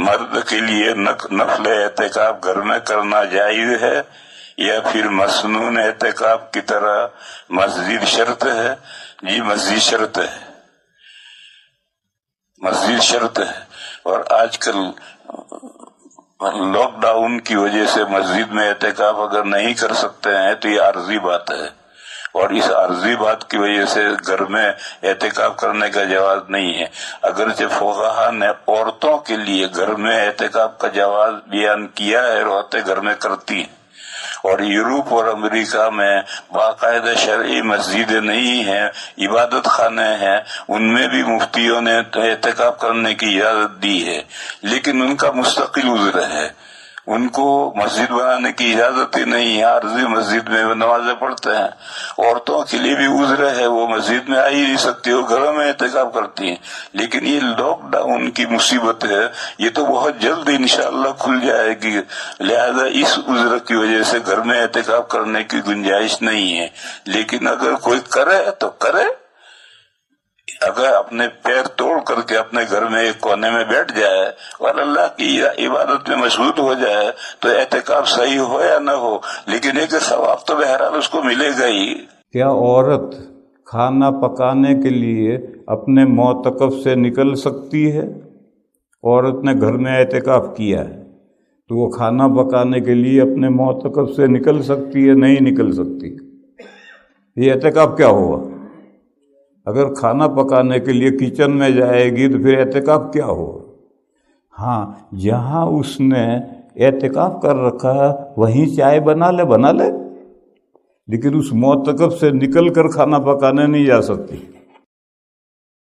مرد کے لیے نفل اعتکاف گھر میں کرنا جائز ہے یا پھر مسنون اعتکاف کی طرح مسجد شرط ہے؟ جی مسجد شرط ہے، مسجد شرط ہے۔ اور آج کل لاک ڈاؤن کی وجہ سے مسجد میں اعتکاف اگر نہیں کر سکتے ہیں تو یہ عارضی بات ہے، اور اس عارضی بات کی وجہ سے گھر میں اعتکاف کرنے کا جواز نہیں ہے۔ اگرچہ فقہا نے عورتوں کے لیے گھر میں اعتکاف کا جواز بیان کیا ہے، اور عورتیں گھر میں کرتی ہیں، اور یورپ اور امریکہ میں باقاعدہ شرعی مسجدیں نہیں ہیں، عبادت خانے ہیں، ان میں بھی مفتیوں نے اعتکاف کرنے کی اجازت دی ہے، لیکن ان کا مستقل عذر ہے، ان کو مسجد بنانے کی اجازت ہی نہیں ہے، عارضی مسجد میں نمازیں پڑھتے ہیں۔ عورتوں کے لیے بھی عذر ہے، وہ مسجد میں آ ہی نہیں سکتی، وہ گھروں میں اعتکاف کرتی ہیں۔ لیکن یہ لاک ڈاؤن کی مصیبت ہے، یہ تو بہت جلد انشاءاللہ کھل جائے گی، لہذا اس عذر کی وجہ سے گھر میں اعتکاف کرنے کی گنجائش نہیں ہے۔ لیکن اگر کوئی کرے تو کرے، اگر اپنے پیر توڑ کر کے اپنے گھر میں ایک کونے میں بیٹھ جائے اور اللہ کی عبادت میں مشغول ہو جائے تو اعتکاف صحیح ہو یا نہ ہو، لیکن ایک ثواب تو بہرحال اس کو ملے گا ہی۔ کیا عورت کھانا پکانے کے لیے اپنے معتکف سے نکل سکتی ہے؟ عورت نے گھر میں اعتکاف کیا ہے تو وہ کھانا پکانے کے لیے اپنے معتکف سے نکل سکتی ہے؟ نہیں نکل سکتی۔ یہ اعتکاف کیا ہوا؟ اگر کھانا پکانے کے لیے کچن میں جائے گی تو پھر اعتکاف کیا ہوا؟ ہاں، جہاں اس نے اعتکاف کر رکھا ہے وہیں چائے بنا لے، لیکن اس معتکف سے نکل کر کھانا پکانے نہیں جا سکتی۔